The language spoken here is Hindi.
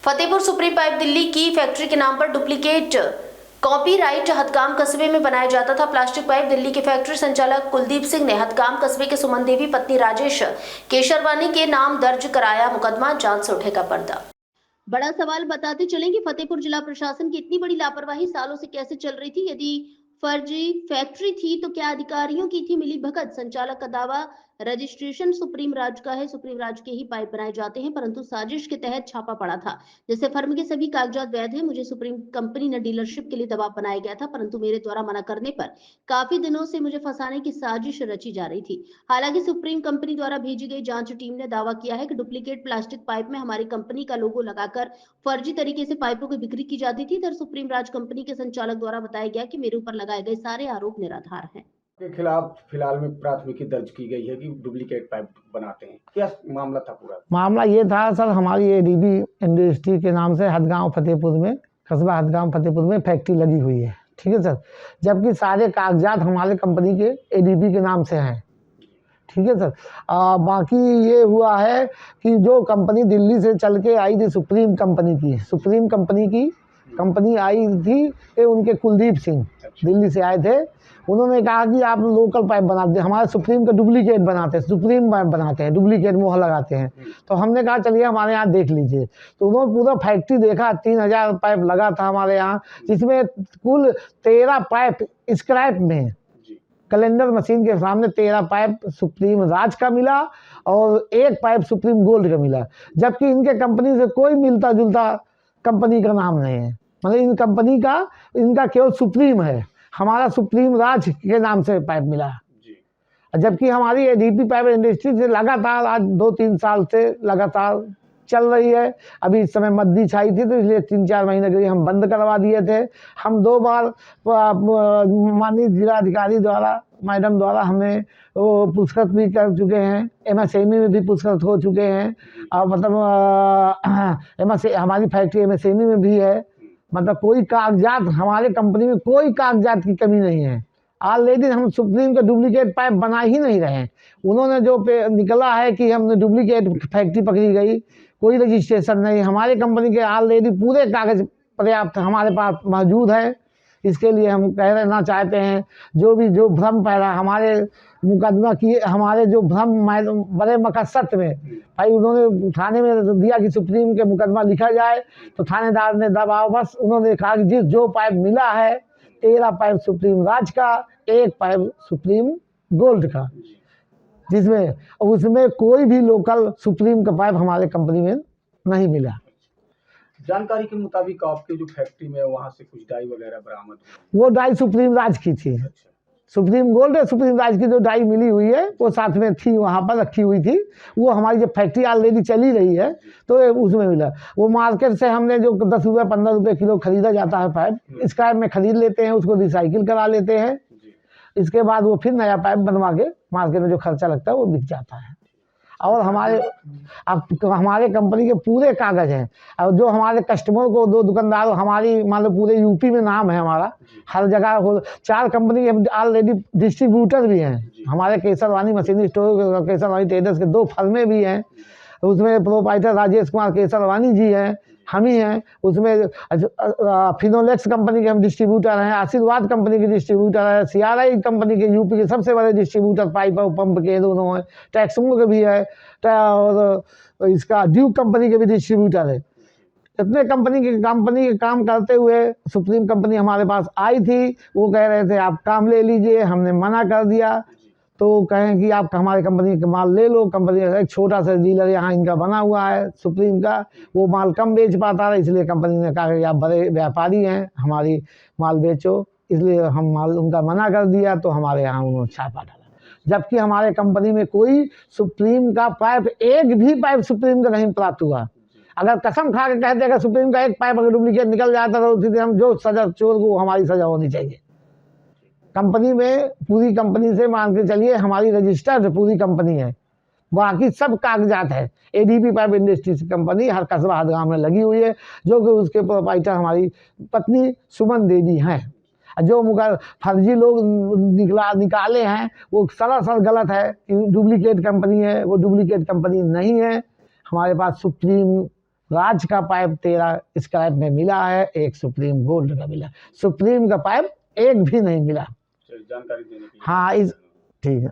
फतेहपुर सुप्रीम पाइप दिल्ली की फैक्ट्री के नाम पर डुप्लीकेट कॉपीराइट हथकाम कस्बे में बनाया जाता था। प्लास्टिक पाइप दिल्ली के फैक्ट्री संचालक कुलदीप सिंह ने हथकाम कस्बे के सुमन देवी पत्नी राजेश केशरवानी के नाम दर्ज कराया मुकदमा। जांच से उठेगा पर्दा। बड़ा सवाल बताते चलें कि फतेहपुर जिला प्रशासन की इतनी बड़ी लापरवाही सालों से कैसे चल रही थी। यदि फर्जी फैक्ट्री थी तो क्या अधिकारियों की थी मिली भगत। संचालक का दावा रजिस्ट्रेशन सुप्रीम राज का है, सुप्रीम राज के ही पाइप बनाए जाते हैं, परंतु साजिश के तहत छापा पड़ा था। जैसे फर्म के सभी कागजात वैध हैं। मुझे सुप्रीम कंपनी ने डीलरशिप के लिए दबाव बनाया गया था, परंतु मेरे द्वारा मना करने पर काफी दिनों से मुझे फंसाने की साजिश रची जा रही थी। हालांकि सुप्रीम कंपनी द्वारा भेजी गई जांच टीम ने दावा किया है कि डुप्लीकेट प्लास्टिक पाइप में हमारी कंपनी का लोगो लगाकर फर्जी तरीके से पाइपों की बिक्री की जाती थी। इधर सुप्रीम राज कंपनी के संचालक द्वारा बताया गया कि मेरे ऊपर लगाए गए सारे आरोप निराधार हैं। के खिलाफ फिलहाल में प्राथमिकी दर्ज की गई है कि डुप्लीकेट पाइप बनाते हैं। क्या मामला था? पूरा मामला ये था सर, हमारी एडीबी इंडस्ट्री के नाम से हदगांव फतेहपुर में, कस्बा हदगांव फतेहपुर में फैक्ट्री लगी हुई है। ठीक है सर, जबकि सारे कागजात हमारे कंपनी के एडीबी के नाम से हैं। ठीक है सर। बाकी ये हुआ है कि जो कंपनी दिल्ली से चल के आई थी, सुप्रीम कंपनी की कंपनी आई थी कि उनके कुलदीप सिंह दिल्ली से आए थे। उन्होंने कहा कि आप लोकल पाइप बनाते हैं, हमारे सुप्रीम का डुप्लीकेट बनाते हैं, सुप्रीम पाइप बनाते हैं, डुप्लीकेट मोहर लगाते हैं। तो हमने कहा चलिए हमारे यहाँ देख लीजिए। तो उन्होंने पूरा फैक्ट्री देखा, 3000 पाइप लगा था हमारे यहाँ, जिसमें कुल 13 पाइप स्क्रैप में, कैलेंडर मशीन के सामने 13 पाइप सुप्रीम राज का मिला और 1 पाइप सुप्रीम गोल्ड का मिला। जबकि इनके कंपनी से कोई मिलता जुलता कंपनी का नाम नहीं है। मतलब इन कंपनी का, इनका केवल सुप्रीम है, हमारा सुप्रीम राज के नाम से पाइप मिला। जबकि हमारी एडीपी पाइप इंडस्ट्री से लगातार आज 2-3 साल से लगातार चल रही है। अभी इस समय मद्दी छाई थी तो इसलिए 3-4 महीने के लिए हम बंद करवा दिए थे। हम 2 बार माननीय जिलाधिकारी द्वारा, मैडम द्वारा हमें वो पुरस्कृत भी कर चुके हैं, एमएसएमई में भी पुरस्कृत हो चुके हैं। और मतलब हमारी फैक्ट्री एमएसएमई में भी है। मतलब कोई कागजात, हमारे कंपनी में कोई कागजात की कमी नहीं है। ऑलरेडी हम सुप्रीम का डुप्लीकेट पाइप बना ही नहीं रहे हैं। उन्होंने जो निकला है कि हमने डुप्लीकेट फैक्ट्री पकड़ी गई, कोई रजिस्ट्रेशन नहीं। हमारे कंपनी के ऑलरेडी पूरे कागज पर्याप्त हमारे पास मौजूद है। इसके लिए हम कहना चाहते हैं जो भ्रम पैदा हमारे मुकदमा किए, हमारे जो भ्रम बड़े मकसद में भाई उन्होंने थाने में दिया कि सुप्रीम के मुकदमा लिखा जाए, तो थानेदार ने दबाव, बस उन्होंने कहा कि जो पाइप मिला है 13 पाइप सुप्रीम राज का, 1 पाइप सुप्रीम गोल्ड का, जिसमें उसमें कोई भी लोकल सुप्रीम का पाइप हमारे कंपनी में नहीं मिला। जानकारी के मुताबिक आपके जो फैक्ट्री में वहां से कुछ डाई वगैरह बरामद हुई? वो डाई सुप्रीम राज की थी। अच्छा। सुप्रीम गोल्ड है, सुप्रीम राज की जो डाई मिली हुई है वो साथ में थी, वहाँ पर रखी हुई थी। वो हमारी जब फैक्ट्री ऑलरेडी चली रही है तो उसमें मिला। वो मार्केट से हमने जो 10 रुपये 15 रुपये किलो खरीदा जाता है पाइप, स्क्रैप में खरीद लेते हैं, उसको रिसाइकिल करा लेते हैं। इसके बाद वो फिर नया पाइप बनवा के मार्केट में जो खर्चा लगता है वो बिक जाता है। और हमारे कंपनी के पूरे कागज हैं। और जो हमारे कस्टमर को, 2 दुकानदार हमारी, मान लो पूरे यूपी में नाम है हमारा, हर जगह हो। 4 कंपनी के ऑलरेडी डिस्ट्रीब्यूटर भी हैं हमारे। Kesarwani machinery store, Kesarwani traders के 2 फर्में भी हैं। उसमें प्रोप्राइटर राजेश कुमार केसरवानी जी हैं, हम ही हैं। उसमें फिनोलेक्स कंपनी के हम डिस्ट्रीब्यूटर हैं, आशीर्वाद कंपनी के डिस्ट्रीब्यूटर है, सीआरआई कंपनी के यूपी के सबसे बड़े डिस्ट्रीब्यूटर पाइप और पंप के दोनों हैं। टैक्समो के भी है, और इसका ड्यूक कंपनी के भी डिस्ट्रीब्यूटर है। इतने कंपनी के काम करते हुए सुप्रीम कंपनी हमारे पास आई थी। वो कह रहे थे आप काम ले लीजिए, हमने मना कर दिया। तो कहें कि आप हमारे कंपनी का माल ले लो। कंपनी का एक छोटा सा डीलर यहाँ इनका बना हुआ है सुप्रीम का, वो माल कम बेच पाता है, इसलिए कंपनी ने कहा कि आप बड़े व्यापारी हैं, हमारी माल बेचो। इसलिए हम माल उनका मना कर दिया, तो हमारे यहाँ उन्होंने छापा डाला। जबकि हमारे कंपनी में कोई सुप्रीम का पाइप, एक भी पाइप सुप्रीम का नहीं प्राप्त हुआ। अगर कसम खा के कहते अगर सुप्रीम का 1 पाइप अगर डुप्लीकेट निकल जाता तो उसी दिन हम जो सजा चोर को हमारी सजा होनी चाहिए। कंपनी में पूरी कंपनी से मान के चलिए हमारी रजिस्टर्ड पूरी कंपनी है, बाकी सब कागजात है। एडीपी पाइप इंडस्ट्रीज कंपनी हर कस्बा हदगांव में लगी हुई है, जो कि उसके प्रोप्राइटर हमारी पत्नी सुमन देवी हैं। जो फर्जी लोग निकाले हैं वो सरासर गलत है कि डुप्लीकेट कंपनी है। वो डुप्लीकेट कंपनी नहीं है। हमारे पास सुप्रीम राज का पाइप 13 स्क्रैप में मिला है, एक सुप्रीम गोल्ड का मिला, सुप्रीम का पाइप एक भी नहीं मिला। जानकारी देने के लिए हाँ, इस ठीक है।